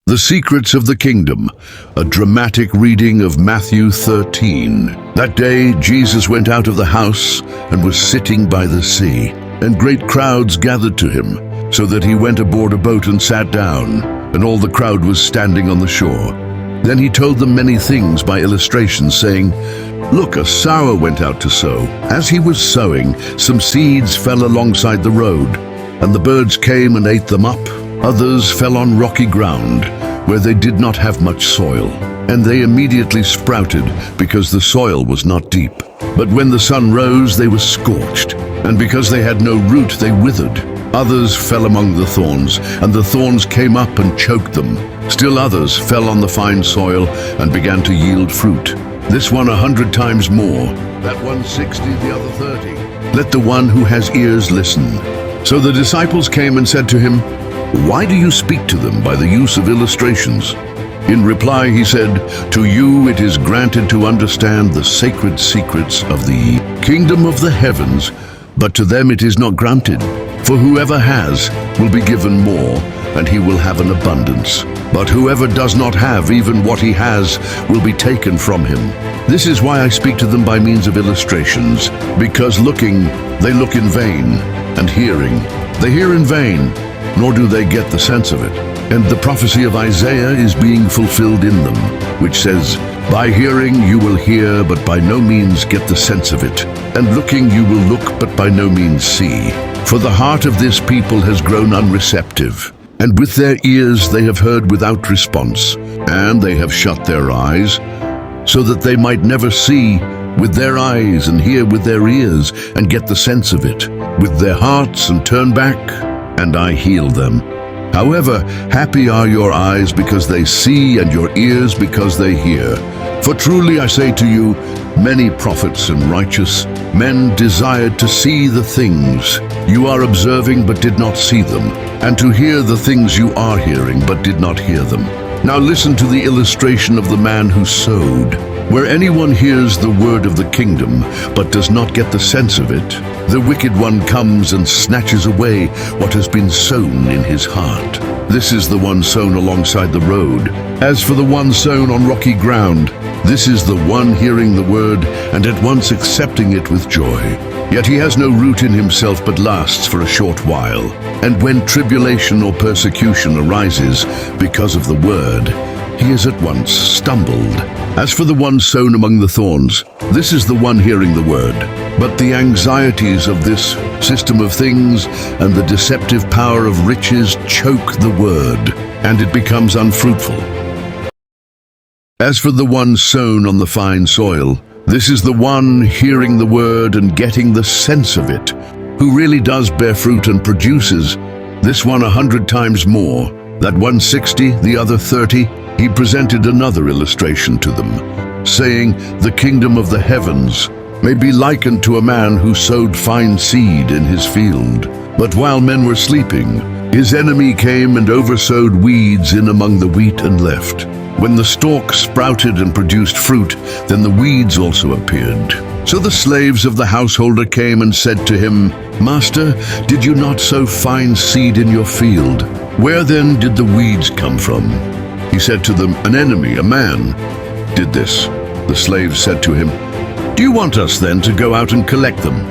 The Secrets of the Kingdom, a dramatic reading of Matthew 13. That day Jesus went out of the house and was sitting by the sea, and great crowds gathered to him, so that he went aboard a boat and sat down, and all the crowd was standing on the shore. Then he told them many things by illustration, saying, "Look, a sower went out to sow. As he was sowing, some seeds fell alongside the road, and the birds came and ate them up. Others fell on rocky ground, where they did not have much soil, and they immediately sprouted, because the soil was not deep. But when the sun rose, they were scorched, and because they had no root, they withered. Others fell among the thorns, and the thorns came up and choked them. Still others fell on the fine soil and began to yield fruit. This one 100 times more, that one 60, the other 30. Let the one who has ears listen." So the disciples came and said to him, "Why do you speak to them by the use of illustrations?" In reply he said, "To you it is granted to understand the sacred secrets of the kingdom of the heavens, but to them it is not granted. For whoever has will be given more, and he will have an abundance. But whoever does not have even what he has will be taken from him. This is why I speak to them by means of illustrations, because looking, they look in vain, and hearing, they hear in vain, nor do they get the sense of it. And the prophecy of Isaiah is being fulfilled in them, which says, 'By hearing you will hear, but by no means get the sense of it. And looking you will look, but by no means see. For the heart of this people has grown unreceptive, and with their ears they have heard without response, and they have shut their eyes, so that they might never see with their eyes and hear with their ears and get the sense of it, with their hearts and turn back, and I heal them. However, happy are your eyes because they see, and your ears because they hear. For truly I say to you, many prophets and righteous men desired to see the things you are observing but did not see them, and to hear the things you are hearing but did not hear them. Now listen to the illustration of the man who sowed. Where anyone hears the word of the kingdom but does not get the sense of it, the wicked one comes and snatches away what has been sown in his heart. This is the one sown alongside the road. As for the one sown on rocky ground, this is the one hearing the word and at once accepting it with joy. Yet he has no root in himself but lasts for a short while. And when tribulation or persecution arises because of the word, he is at once stumbled. As for the one sown among the thorns, this is the one hearing the word. But the anxieties of this system of things and the deceptive power of riches choke the word, and it becomes unfruitful. As for the one sown on the fine soil, this is the one hearing the word and getting the sense of it, who really does bear fruit and produces, this one 100 times more, that one 60, the other 30. He presented another illustration to them, saying, "The kingdom of the heavens may be likened to a man who sowed fine seed in his field. But while men were sleeping, his enemy came and oversowed weeds in among the wheat and left. When the stalk sprouted and produced fruit, then the weeds also appeared. So the slaves of the householder came and said to him, 'Master, did you not sow fine seed in your field? Where then did the weeds come from?' He said to them, 'An enemy, a man, did this.' The slaves said to him, 'Do you want us then to go out and collect them?'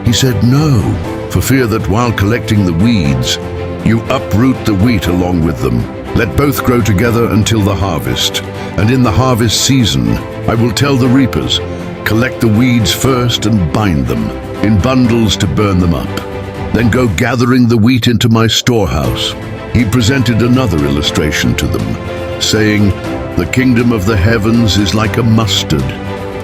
He said, 'No, for fear that while collecting the weeds, you uproot the wheat along with them. Let both grow together until the harvest. And in the harvest season, I will tell the reapers, collect the weeds first and bind them in bundles to burn them up. Then go gathering the wheat into my storehouse.' He presented another illustration to them, saying, 'The kingdom of the heavens is like a mustard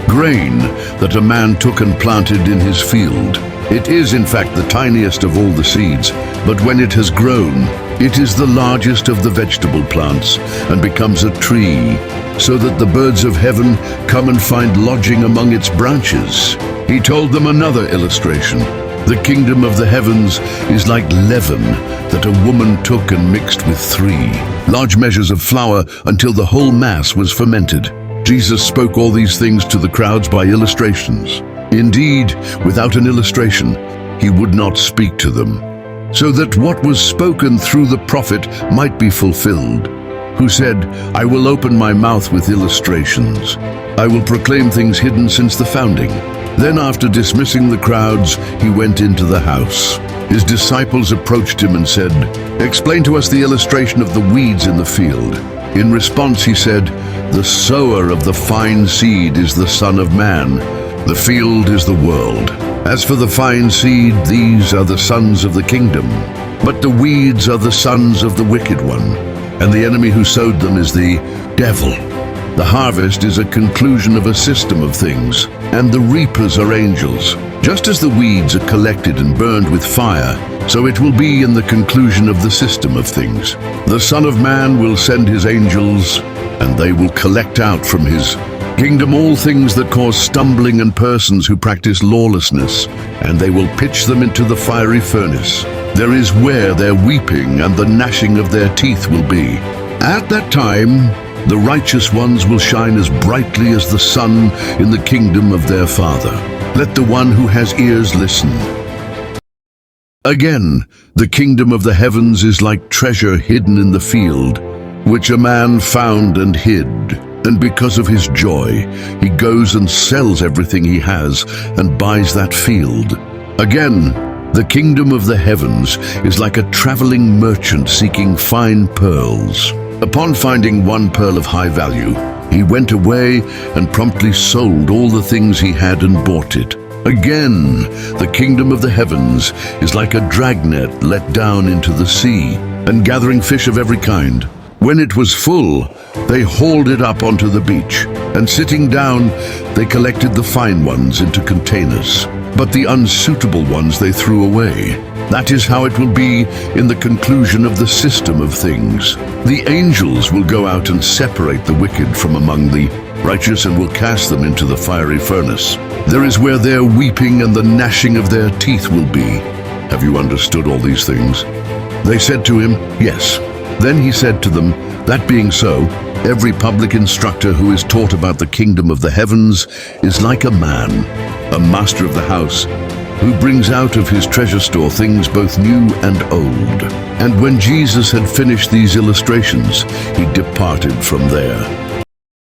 grain that a man took and planted in his field. It is in fact the tiniest of all the seeds, but when it has grown, it is the largest of the vegetable plants and becomes a tree, so that the birds of heaven come and find lodging among its branches.' He told them another illustration. 'The kingdom of the heavens is like leaven that a woman took and mixed with 3 large measures of flour until the whole mass was fermented.' Jesus spoke all these things to the crowds by illustrations. Indeed, without an illustration, he would not speak to them, so that what was spoken through the prophet might be fulfilled. who said, "I will open my mouth with illustrations. I will proclaim things hidden since the founding." Then after dismissing the crowds, he went into the house. His disciples approached him and said, "Explain to us the illustration of the weeds in the field." In response he said, "The sower of the fine seed is the Son of Man. The field is the world. As for the fine seed, these are the sons of the kingdom. But the weeds are the sons of the wicked one, and the enemy who sowed them is the devil. The harvest is a conclusion of a system of things, and the reapers are angels. Just as the weeds are collected and burned with fire, so it will be in the conclusion of the system of things. The Son of Man will send his angels, and they will collect out from his kingdom all things that cause stumbling and persons who practice lawlessness, and they will pitch them into the fiery furnace. There is where their weeping and the gnashing of their teeth will be. At that time, the righteous ones will shine as brightly as the sun in the kingdom of their Father. Let the one who has ears listen. Again, the kingdom of the heavens is like treasure hidden in the field, which a man found and hid. And because of his joy, he goes and sells everything he has and buys that field. Again, the kingdom of the heavens is like a traveling merchant seeking fine pearls. Upon finding one pearl of high value, he went away and promptly sold all the things he had and bought it. Again, the kingdom of the heavens is like a dragnet let down into the sea and gathering fish of every kind. When it was full, they hauled it up onto the beach, and sitting down, they collected the fine ones into containers. But the unsuitable ones they threw away. That is how it will be in the conclusion of the system of things. The angels will go out and separate the wicked from among the righteous and will cast them into the fiery furnace. There is where their weeping and the gnashing of their teeth will be. Have you understood all these things? They said to him, "Yes." Then he said to them, "That being so, every public instructor who is taught about the kingdom of the heavens is like a man, a master of the house, who brings out of his treasure store things both new and old." And when Jesus had finished these illustrations, he departed from there.